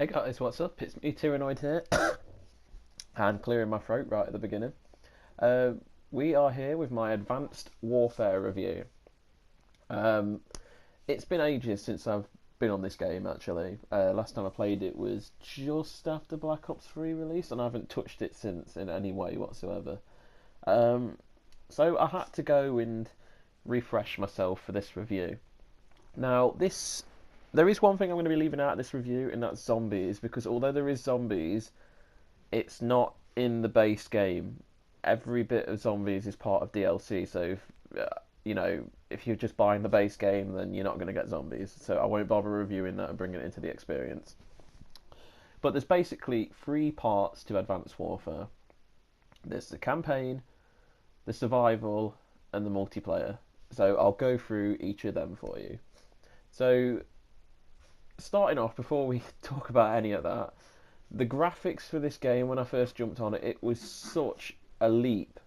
Hey guys, what's up? It's me, Tyrannoid here, and clearing my throat right at the beginning. Uh, we are here with my Advanced Warfare review. Um, it's been ages since I've been on this game, actually. Last time I played it was just after Black Ops 3 release, and I haven't touched it since in any way whatsoever. Um, so I had to go and refresh myself for this review. Now, there is one thing I'm going to be leaving out of this review, and that's zombies, because although there is zombies, it's not in the base game. Every bit of zombies is part of DLC. So if you're just buying the base game, then you're not going to get zombies. So I won't bother reviewing that and bringing it into the experience. But there's basically three parts to Advanced Warfare. There's the campaign, the survival, and the multiplayer. So I'll go through each of them for you. So starting off, before we talk about any of that, the graphics for this game, when I first jumped on it, it was such a leap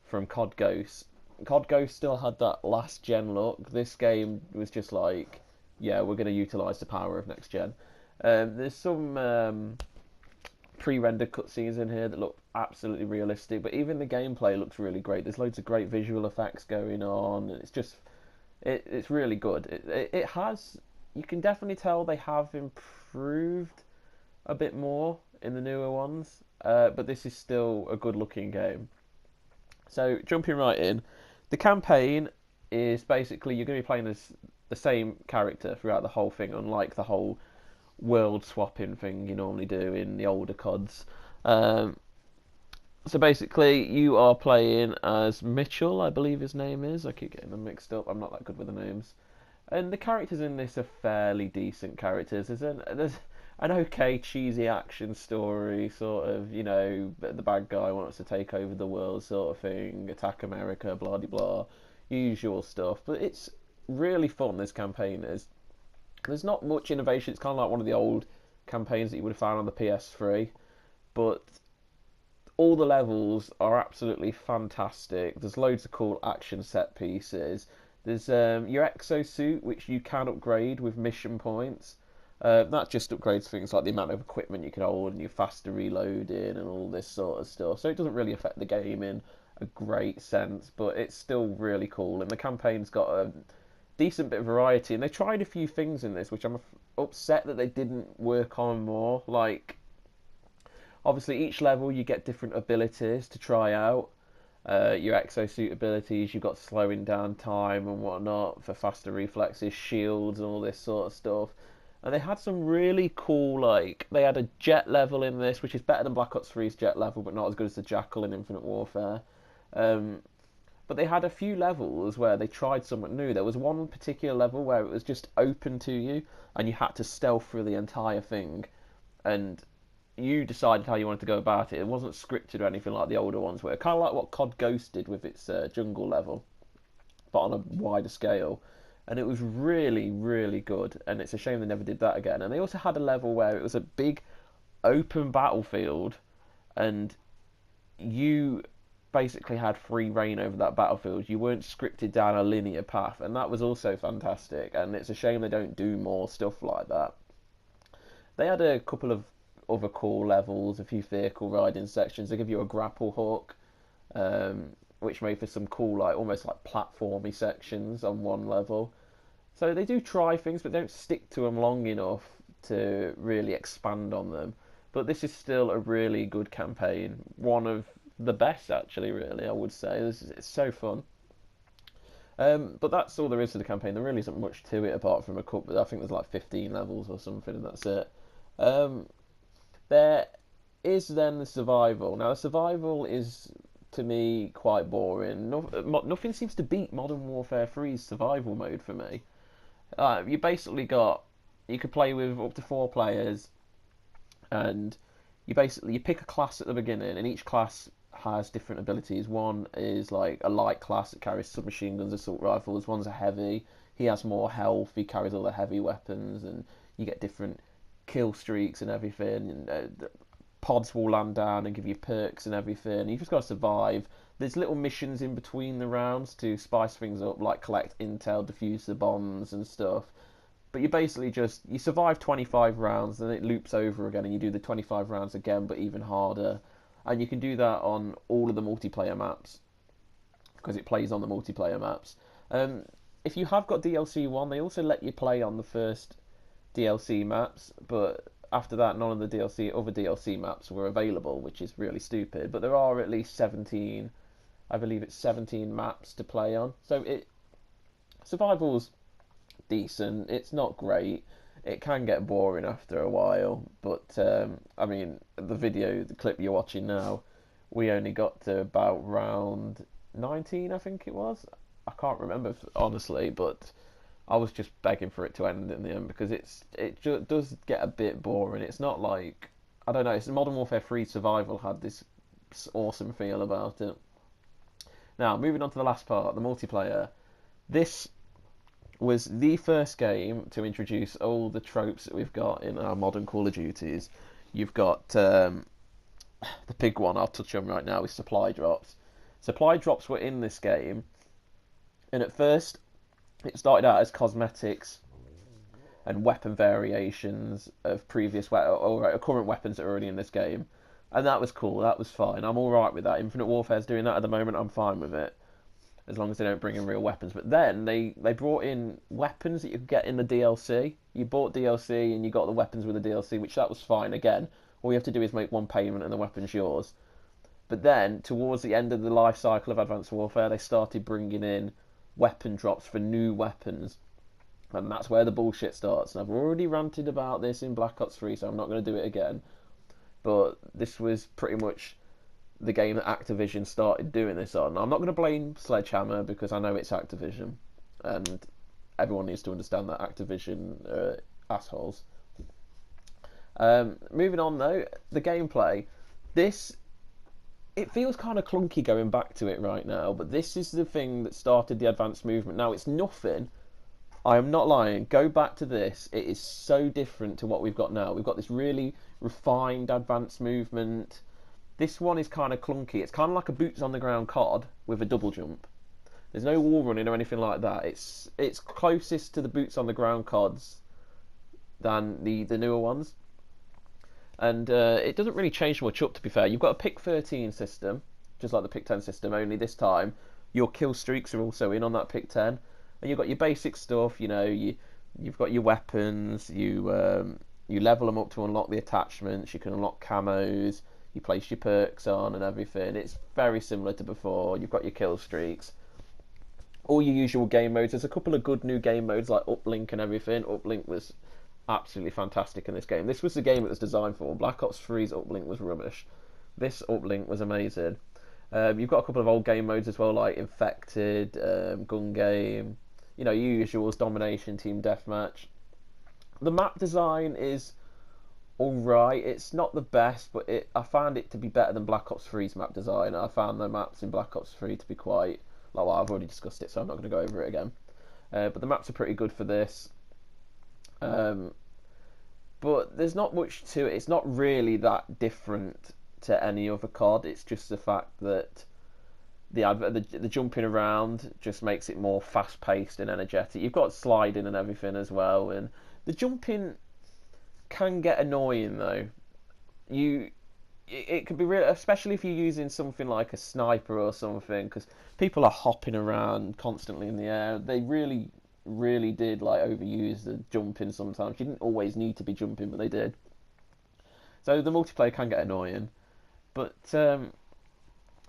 from COD Ghost. COD Ghost still had that last gen look. This game was just like, yeah, we're going to utilise the power of next gen. There's some pre-rendered cutscenes in here that look absolutely realistic, but even the gameplay looks really great. There's loads of great visual effects going on. It's really good. It has, you can definitely tell they have improved a bit more in the newer ones, but this is still a good looking game. So jumping right in, the campaign is basically you're going to be playing as the same character throughout the whole thing, unlike the whole world swapping thing you normally do in the older CODs. So basically, you are playing as Mitchell, I believe his name is. I keep getting them mixed up. I'm not that good with the names. And the characters in this are fairly decent characters. There's an okay cheesy action story, sort of, the bad guy wants to take over the world sort of thing, attack America, blah de blah, usual stuff. But it's really fun, this campaign is. There's not much innovation. It's kind of like one of the old campaigns that you would have found on the PS3, but all the levels are absolutely fantastic. There's loads of cool action set pieces. There's your exosuit, which you can upgrade with mission points. That just upgrades things like the amount of equipment you can hold and your faster reloading and all this sort of stuff. So it doesn't really affect the game in a great sense, but it's still really cool. And the campaign's got a decent bit of variety. And they tried a few things in this, which I'm upset that they didn't work on more. Like, obviously, each level you get different abilities to try out. Your exosuit abilities, you've got slowing down time and whatnot for faster reflexes, shields, and all this sort of stuff. And they had some really cool, they had a jet level in this, which is better than Black Ops 3's jet level, but not as good as the Jackal in Infinite Warfare. But they had a few levels where they tried something new. There was one particular level where it was just open to you, and you had to stealth through the entire thing. And you decided how you wanted to go about it. It wasn't scripted or anything like the older ones were. Kind of like what COD Ghost did with its jungle level, but on a wider scale. And it was really, really good. And it's a shame they never did that again. And they also had a level where it was a big open battlefield, and you basically had free reign over that battlefield. You weren't scripted down a linear path, and that was also fantastic. And it's a shame they don't do more stuff like that. They had a couple of other cool levels, a few vehicle riding sections. They give you a grapple hook, which made for some cool, almost like platformy sections on one level. So they do try things, but don't stick to them long enough to really expand on them. But this is still a really good campaign, one of the best actually. Really, I would say it's so fun. But that's all there is to the campaign. There really isn't much to it apart from a couple. I think there's like 15 levels or something, and that's it. There is then the survival. Now, the survival is, to me, quite boring. Nothing seems to beat Modern Warfare 3's survival mode for me. You basically you could play with up to 4 players, and you pick a class at the beginning, and each class has different abilities. One is like a light class that carries submachine guns, assault rifles. One's a heavy. He has more health. He carries all the heavy weapons, and you get different kill streaks and everything. And pods will land down and give you perks and everything. You just got to survive. There's little missions in between the rounds to spice things up, like collect intel, defuse the bombs and stuff. But you basically you survive 25 rounds, and it loops over again, and you do the 25 rounds again, but even harder. And you can do that on all of the multiplayer maps because it plays on the multiplayer maps. Um, if you have got DLC 1, they also let you play on the first DLC maps, but after that, none of the other DLC maps were available, which is really stupid. But there are at least 17, I believe it's 17 maps to play on. So survival's decent. It's not great. It can get boring after a while, but I mean, the clip you're watching now, we only got to about round 19, I think it was. I can't remember honestly, but I was just begging for it to end in the end because it does get a bit boring. It's not like, I don't know. It's Modern Warfare 3 Survival had this awesome feel about it. Now moving on to the last part, the multiplayer. This was the first game to introduce all the tropes that we've got in our modern Call of Duties. You've got the big one I'll touch on right now is supply drops. Supply drops were in this game, and at first it started out as cosmetics and weapon variations of previous or current weapons that are already in this game, and that was cool. That was fine. I'm all right with that. Infinite Warfare's doing that at the moment. I'm fine with it, as long as they don't bring in real weapons. But then they brought in weapons that you could get in the DLC. You bought DLC and you got the weapons with the DLC, which that was fine. Again, all you have to do is make one payment and the weapon's yours. But then, towards the end of the life cycle of Advanced Warfare, they started bringing in weapon drops for new weapons. And that's where the bullshit starts. And I've already ranted about this in Black Ops 3, so I'm not going to do it again. But this was pretty much the game that Activision started doing this on. I'm not going to blame Sledgehammer because I know it's Activision, and everyone needs to understand that Activision are assholes. Moving on though, the gameplay. It feels kind of clunky going back to it right now, but this is the thing that started the advanced movement. Now it's nothing. I am not lying. Go back to this. It is so different to what we've got now. We've got this really refined advanced movement. This one is kind of clunky. It's kind of like a boots on the ground COD with a double jump. There's no wall running or anything like that. It's closest to the boots on the ground CODs than the newer ones. And it doesn't really change much up, to be fair. You've got a pick 13 system, just like the pick 10 system, only this time your kill streaks are also in on that pick 10. And you've got your basic stuff, you know, you've got your weapons, you level them up to unlock the attachments, you can unlock camos, you place your perks on and everything. It's very similar to before. You've got your kill streaks. All your usual game modes. There's a couple of good new game modes like Uplink and everything. Uplink was absolutely fantastic in this game. This was the game it was designed for. Black Ops 3's Uplink was rubbish. This Uplink was amazing. You've got a couple of old game modes as well, like Infected, Gun Game, you know, your usuals, Domination, Team Deathmatch. The map design is alright. It's not the best, but I found it to be better than Black Ops 3's map design. I found the maps in Black Ops 3 to be quite, like, well, I've already discussed it, so I'm not going to go over it again. But the maps are pretty good for this. But there's not much to it. It's not really that different to any other COD. It's just the fact that the jumping around just makes it more fast-paced and energetic. You've got sliding and everything as well, and the jumping can get annoying though. It could be real, especially if you're using something like a sniper or something, because people are hopping around constantly in the air. They really did like overuse the jumping sometimes. You didn't always need to be jumping, but they did. So the multiplayer can get annoying, but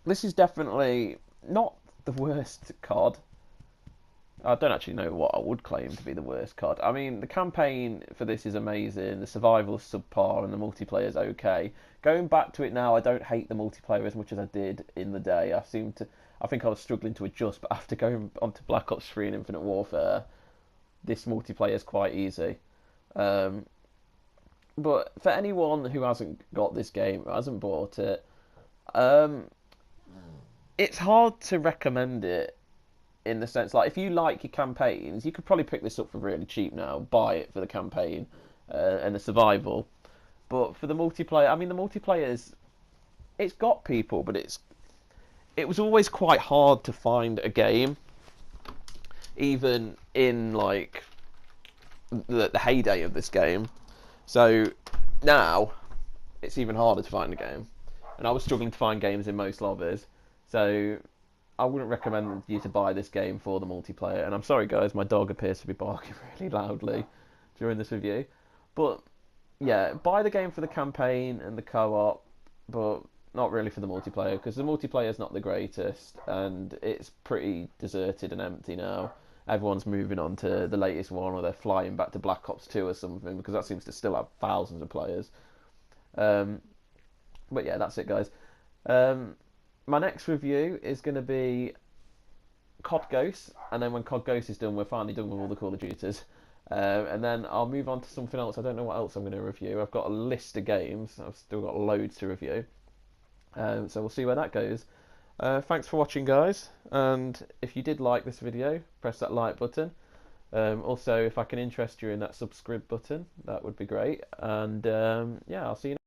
this is definitely not the worst COD. I don't actually know what I would claim to be the worst COD. I mean, the campaign for this is amazing, the survival is subpar, and the multiplayer is okay. Going back to it now, I don't hate the multiplayer as much as I did in the day. I think I was struggling to adjust, but after going on to Black Ops 3 and Infinite Warfare, this multiplayer is quite easy. But for anyone who hasn't got this game, who hasn't bought it, it's hard to recommend it, in the sense, like, if you like your campaigns, you could probably pick this up for really cheap now, buy it for the campaign and the survival. But for the multiplayer, I mean, the multiplayer's, it's got people, but it was always quite hard to find a game, even in, like, the heyday of this game. So now it's even harder to find a game, and I was struggling to find games in most lobbies. So I wouldn't recommend you to buy this game for the multiplayer. And I'm sorry, guys, my dog appears to be barking really loudly during this review. But yeah, buy the game for the campaign and the co-op, but not really for the multiplayer, because the multiplayer is not the greatest, and it's pretty deserted and empty now. Everyone's moving on to the latest one, or they're flying back to Black Ops 2 or something, because that seems to still have thousands of players. But yeah, that's it, guys. My next review is going to be COD Ghosts, and then when COD Ghosts is done, we're finally done with all the Call of Duties. And then I'll move on to something else. I don't know what else I'm going to review. I've got a list of games. I've still got loads to review. So we'll see where that goes. Thanks for watching, guys. And if you did like this video, press that like button. Also, if I can interest you in that subscribe button, that would be great. And yeah, I'll see you next time.